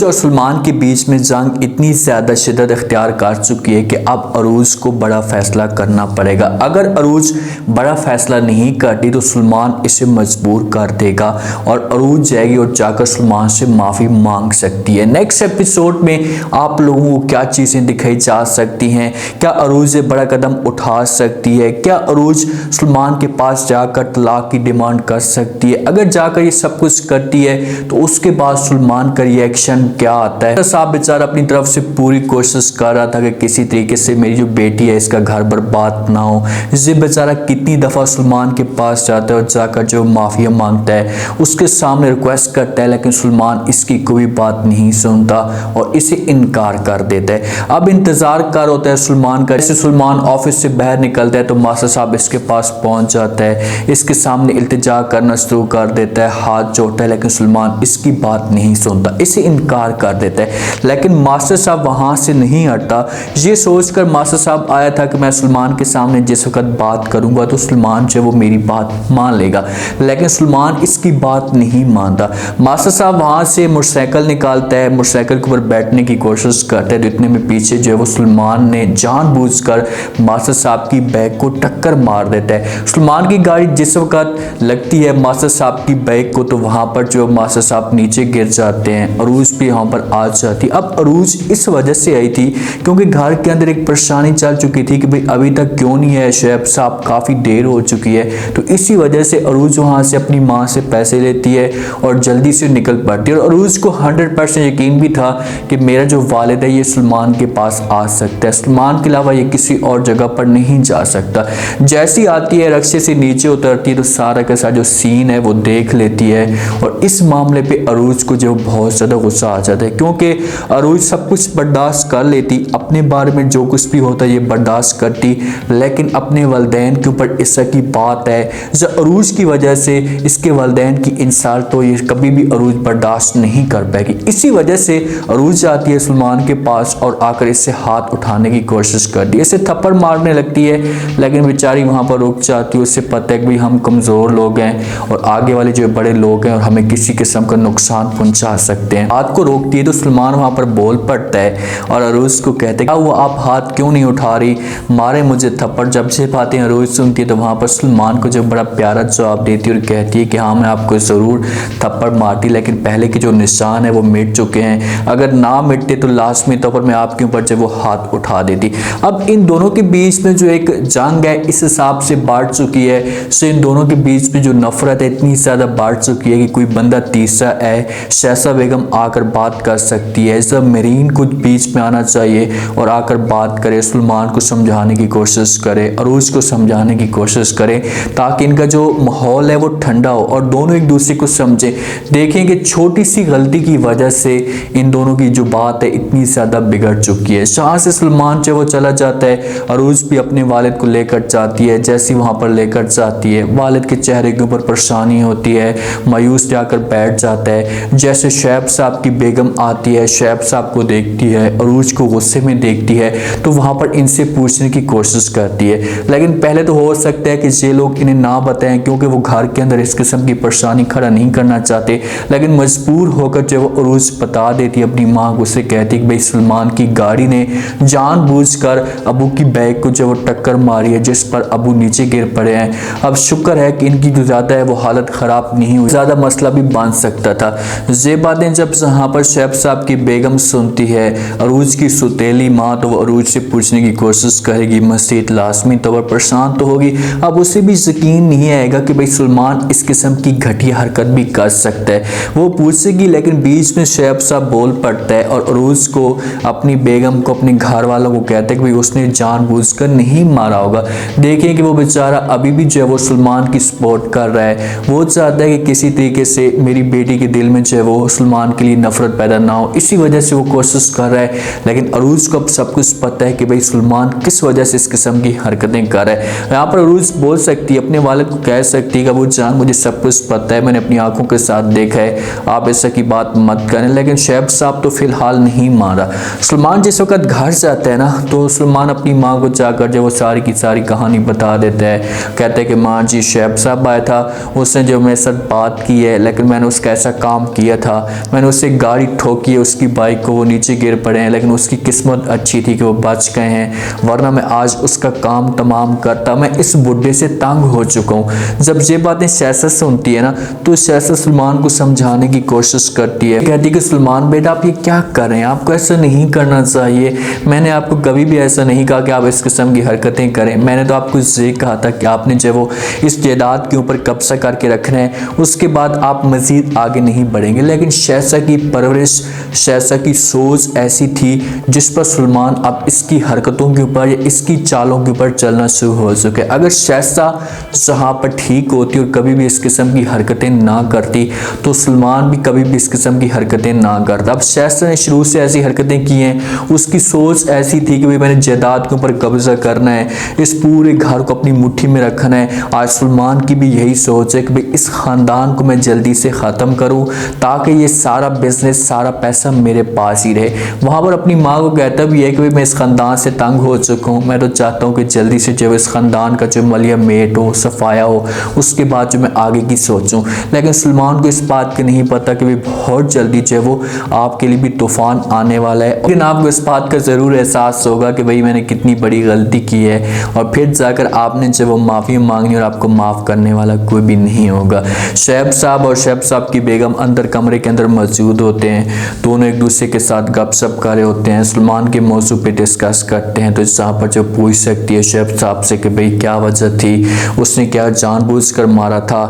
और सलमान के बीच में जंग इतनी ज़्यादा शिद्दत इख्तियार कर चुकी है कि अब अरूज को बड़ा फैसला करना पड़ेगा। अगर अरूज बड़ा फैसला नहीं करती तो सलमान इसे मजबूर कर देगा और अरूज जाएगी और जाकर सलमान से माफ़ी मांग सकती है। नेक्स्ट एपिसोड में आप लोगों को क्या चीज़ें दिखाई जा सकती हैं? क्या अरूज ये बड़ा कदम उठा सकती है? क्या अरूज सलमान के पास जाकर तलाक की डिमांड कर सकती है? अगर जाकर ये सब कुछ करती है तो उसके बाद सलमान का रिएक्शन क्या आता है? साहब बेचारा अपनी तरफ से पूरी कोशिश कर रहा था कि किसी तरीके से मेरी जो बेटी है इसका घर बर्बाद ना हो। ये बेचारा कितनी दफ़ा सलमान के पास जाता है और जाकर जो माफिया मांगता है, उसके सामने रिक्वेस्ट करता है, लेकिन सलमान इसकी कोई बात नहीं सुनता और इसे इनकार कर देता है। अब इंतज़ार कर होता है सलमान का। जैसे सलमान ऑफिस से बाहर निकलता है तो मास्टर साहब इसके पास पहुंच जाता है, इसके सामने इल्तिजा करना शुरू कर देता है, हाथ जोड़ता है, लेकिन सलमान इसकी बात नहीं सुनता, इसे इनकार कर देता है। लेकिन मास्टर साहब वहां से नहीं हटता। ये सोचकर मास्टर साहब आया था कि मैं सलमान के सामने जिस वक्त बात करूंगा तो सलमान जो वो मेरी बात मान लेगा, लेकिन सलमान इसकी बात नहीं मानता। मास्टर साहब वहां से मोटरसाइकिल निकालता है, मोटरसाइकिल के ऊपर बैठने की कोशिश करता है। इतने में पीछे जो है वो सलमान ने जानबूझकर मास्टर साहब की बैग को टक्कर मार देता है। सलमान की गाड़ी जिस वक्त लगती है मास्टर साहब की बैग को तो वहां पर जो मास्टर साहब नीचे गिर जाते हैं। अरूज भी यहाँ पर आ जाती। अब अरूज इस वजह से आई थी क्योंकि घर के अंदर एक परेशानी चल चुकी थी कि भाई अभी तक क्यों नहीं है शोएब साहब, काफ़ी देर हो चुकी है। तो इसी वजह से अरूज वहाँ से अपनी माँ से पैसे लेती है और जल्दी से निकल पड़ती है। और अरूज को 100% यकीन भी था कि मेरा जो वालिद है ये सलमान के पास आ सकता है, सलमान के अलावा ये किसी और जगह पर नहीं जा सकता। जैसी आती है रक्शे से नीचे उतरती है तो सारा का सारा जो सीन है वो देख लेती है और इस मामले पे अरूज को जो बहुत ज़्यादा गुस्सा आ जाता है क्योंकि अरूज सब कुछ बर्दाश्त कर लेती, अपने बारे में जो कुछ भी होता है ये बर्दाश्त करती, लेकिन अपने वालिदैन के ऊपर ऐसा की बात है जो अरूज की वजह से इसके वालिदैन की इंसाल तो ये कभी भी अरूज बर्दाश्त नहीं कर पाएगी। इसी वजह से अरूज आती है सलमान के पास और आकर इससे हाथ उठाने की कोशिश करती है, इसे थप्पड़ मारने लगती है, लेकिन बेचारी वहाँ पर रुक जाती है। उससे पता है कि भाई हम कमज़ोर लोग हैं और आगे वाले जो बड़े लोग हैं और हमें किसी किस्म का नुकसान पहुँचा सकते हैं। हाथ को रोकती है तो सलमान वहाँ पर बोल पड़ता है और अरूज को कहते हैं वो आप हाथ क्यों नहीं उठा रही, मारे मुझे थप्पड़। जब से बातें अरूज सुनती है तो वहाँ पर सलमान को जो बड़ा प्यारा जवाब देती है और कहती है कि हाँ मैं आपको ज़रूर थप्पड़ मारती, लेकिन पहले के जो निशान है वो मिट चुके हैं, अगर ना मिटते तो लाजमी तौर पर मैं आपके ऊपर जो वो हाथ उठा देती। अब इन दोनों के बीच में जो एक जंग है इस हिसाब से बढ़ चुकी है, सो इन दोनों के बीच में जो नफरत है इतनी ज़्यादा बढ़ चुकी है कि कोई बंदा तीसरा है, शहसा बेगम आकर बात कर सकती है, जब मेरीन को बीच में आना चाहिए और आकर बात करे, सलमान को समझाने की कोशिश करे, अरूज को समझाने की कोशिश करे ताकि इनका जो माहौल है वो ठंडा हो और दोनों एक दूसरे को समझे। देखें कि छोटी सी गलती की वजह से इन दोनों की जो बात है इतनी ज़्यादा बिगड़ चुकी है। जहाँ से सलमान जो वो चला जाता है अरूज भी अपने वालिद को लेकर जाती है, जैसी वहाँ पर लेकर जाती है वालिद के चेहरे के ऊपर परेशानी होती है, मायूस जाकर बैठ जाता है। जैसे शोएब साहब की बेगम आती है, शोएब साहब को देखती है, अरूज को गुस्से में देखती है तो वहाँ पर इनसे पूछने की कोशिश करती है, लेकिन पहले तो हो सकता है कि ये लोग इन्हें ना बताएं क्योंकि वो घर के अंदर इस किस्म की परेशानी खड़ा नहीं करना चाहते, लेकिन मजबूर होकर जब वो अरूज बता देती है अपनी माँ को, उसे कहती है कि भाई सलमान की गाड़ी ने जानबूझकर अबू की बैग को जब वो टक्कर मारी है जिस पर अबू नीचे गिर पड़े हैं। अब शुक्र है कि इनकी जो ज़्यादा है वो हालत ख़राब नहीं हुई, ज़्यादा मसला भी बन सकता था। ये बातें जब यहाँ पर शोएब साहब की बेगम सुनती है अरूज की सुतेली माँ तो वो अरूज से पूछने की कोशिश करेगी, मज़ीद लाजमी तौर पर परेशान तो होगी। अब उसे भी यकीन नहीं आएगा कि भाई सलमान इस किस्म की घटिया हरकत भी कर सकता है, वो पूछेगी, लेकिन बीच में शोएब साहब बोल पड़ता है और अरूज को अपनी बेगम को अपने घर वालों को कहते हैं कि भाई उसने जानबूझकर नहीं मारा होगा। देखें कि वो बेचारा अभी भी जो है वो सलमान की सपोर्ट कर रहा है, वो चाहता है कि किसी तरीके से मेरी बेटी के दिल में जो है वो सलमान के लिए नफरत पैदा ना हो, इसी वजह से वो कोशिश कर रहा है। लेकिन अरूज को अब सब कुछ पता है कि भाई सलमान किस वजह से इस किस्म की हरकतें कर रहा है। यहाँ पर अरूज बोल सकती है, अपने वालिद को कह सकती है कि वो जान मुझे सब कुछ पता है, मैंने अपनी आंखों के साथ देखा है, आप ऐसा की बात मत करें। लेकिन शोएब साहब तो फिलहाल नहीं मारा। सलमान जिस वक्त घर जाता है ना तो सलमान अपनी माँ को जाकर जो वो सारी की सारी कहानी बता देता है, कहता है कि माँ जी शोएब साहब आया था, उसने जो मेरे साथ बात की है, लेकिन मैंने उसका ऐसा काम किया था, मैंने उससे गाड़ी ठोकी है उसकी बाइक को, वो नीचे गिर पड़े हैं, लेकिन उसकी किस्मत अच्छी थी कि वो बच गए हैं, वरना मैं आज उसका काम तमाम करता। मैं इस बुढ़े से तंग हो चुका हूँ। जब ये बातें शहज़ाद सुनती है ना तो शहज़ाद सलमान को समझाने की कोशिश करती है, कहती है कि सलमान बेटा आप ये क्या कर रहे हैं, आपको ऐसा नहीं करना चाहिए। मैंने आपको कभी भी ऐसा नहीं कहा कि आप इस किस्म की हरकतें करें। मैंने तो आपको ये कहा था कि आपने जो वो इस जायदाद के ऊपर कब्जा करके रखना है, उसके बाद आप मज़ीद आगे नहीं बढ़ेंगे। लेकिन शहज़ाद की परवरिश, शहज़ाद की सोच ऐसी थी जिस पर सलमान अब इसकी हरकतों के ऊपर या इसकी चालों के ऊपर चलना शुरू हो चुके। अगर शहज़ाद जहाँ पर ठीक होती और कभी भी इस किस्म की हरकतें ना करती तो सलमान भी कभी भी इस किस्म की हरकतें ना करता। अब शहज़ाद ने शुरू से ऐसी हरकतें की हैं, उसकी सोच ऐसी थी कि भाई मैंने जायदाद के ऊपर कब्जा करना है, इस पूरे घर को अपनी मुट्ठी में रखना है। आज सलमान की भी यही सोच है कि भाई इस ख़ानदान को मैं जल्दी से ख़त्म करूं ताकि ये सारा बिजनेस, सारा पैसा मेरे पास ही रहे। वहाँ पर अपनी माँ को कहता भी है कि भाई मैं इस ख़ानदान से तंग हो चुका हूँ, मैं तो चाहता हूँ कि जल्दी से जो इस ख़ानदान का जो मलिया मेट हो, सफाया हो, उसके बाद जो मैं आगे की सोचूं। लेकिन सलमान को इस बात की नहीं पता कि भाई बहुत जल्दी जो वो आपके लिए भी तूफान आने वाला है। लेकिन आपको इस बात का ज़रूर एहसास होगा कि भाई मैंने कितनी बड़ी गलती की है, और फिर जाकर आपने जब वो माफ़ी मांगनी और आपको माफ़ करने वाला कोई भी नहीं होगा। शैब साहब और शैब साहब की बेगम अंदर कमरे के अंदर मौजूद होते हैं, दोनों एक दूसरे के साथ गपशप कर रहे होते हैं, सलमान के मौजू पे डिस्कस करते हैं। तो जहाँ पर जो पूछ सकती है शैब साहब से कि भाई क्या वजह थी, उसने क्या जानबूझकर मारा था,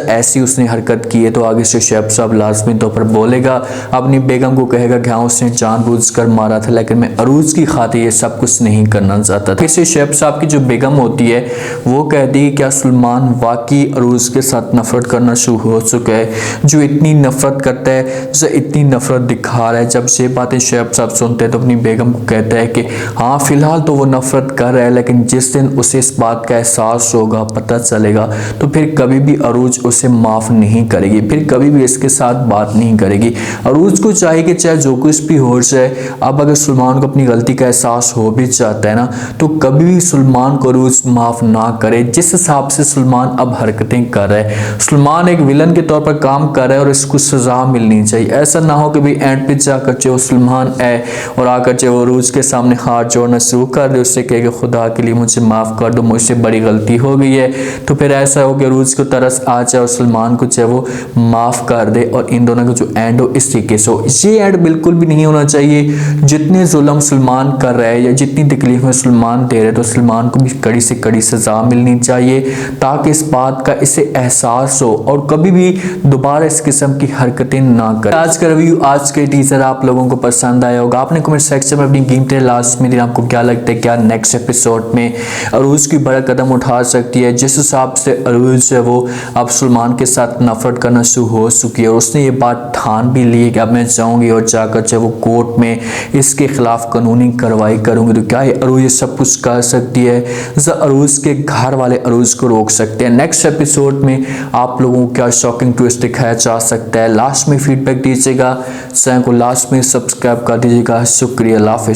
ऐसी उसने हरकत की है, तो आगे से शैब साहब लाजमी तौर पर बोलेगा, अपनी बेगम को कहेगा कि हाँ उसने जानबूझकर मारा था, लेकिन मैं अरूज की खातिर ये सब कुछ नहीं करना चाहता था। इसे शैब साहब की जो बेगम होती है वो कहती है क्या सलमान वाकई अरूज के साथ नफरत करना शुरू हो चुका है, जो इतनी नफरत करता है, जो इतनी नफरत दिखा रहा है। जब ये बातें शैब साहब सुनते हैं तो अपनी बेगम को कहता है कि हाँ फिलहाल तो वो नफरत कर रहा है, लेकिन जिस दिन उसे इस बात का एहसास होगा, पता चलेगा, तो फिर कभी भी अरूज उसे माफ़ नहीं करेगी, फिर कभी भी इसके साथ बात नहीं करेगी। अरूज को चाहिए कि चाहे जो कुछ भी हो जाए, अब अगर सलमान को अपनी गलती का एहसास हो भी जाता है ना तो कभी भी सलमान को अरूज माफ़ ना करे। जिस हिसाब से सलमान अब हरकतें कर रहा है, सलमान एक विलन के तौर पर काम कर रहा है और इसको सज़ा मिलनी चाहिए। ऐसा ना हो कि भाई एंड पे जाकर जो सलमान है और आकर जो अरूज के सामने हाथ जोड़ना शुरू कर दे, उससे कहे कि खुदा के लिए मुझे माफ़ कर दो, मुझसे बड़ी गलती हो गई है। तो फिर ऐसा हो कि अरूज को तरस आ जाए और सलमान को चाहे वो माफ़ कर दे और इन दोनों का जो एंड हो इस तरीके से हो। ये एंड बिल्कुल भी नहीं होना चाहिए। जितने जुल्म सलमान कर रहा है या जितनी तकलीफ में सलमान दे रहे तो सलमान को भी कड़ी से कड़ी सज़ा मिलनी चाहिए, ताकि इस बात का इसे एहसास हो और कभी भी दोबारा इस किस्म की हरकतें ना करे। आज का रिव्यू, आज के टीजर आप लोगों को पसंद आया होगा। आपने कमेंट सेक्शन में अपनी कीमती लास्ट में आपको क्या लगता है, क्या नेक्स्ट एपिसोड में अरूज की बड़ा कदम उठा सकती है। जिस हिसाब से अरूज है वो अब सलमान के साथ नफरत करना शुरू हो चुकी है और उसने ये बात ठान भी ली है कि अब मैं जाऊंगी और जाकर चाहे वो कोर्ट में इसके खिलाफ कानूनी कार्रवाई करूंगी। तो क्या अरूज ये सब कुछ कर सकती है? अरूज के घर वाले अरूज को रोक सकते हैं? नेक्स्ट एपिसोड में आप लोगों को क्या शॉकिंग ट्विस्ट दिखाया जा सकता है? लास्ट में फीडबैक दीजिएगा, चैनल को लास्ट में सब्सक्राइब कर दीजिएगा। शुक्रिया, अल्लाह हाफ़िज़।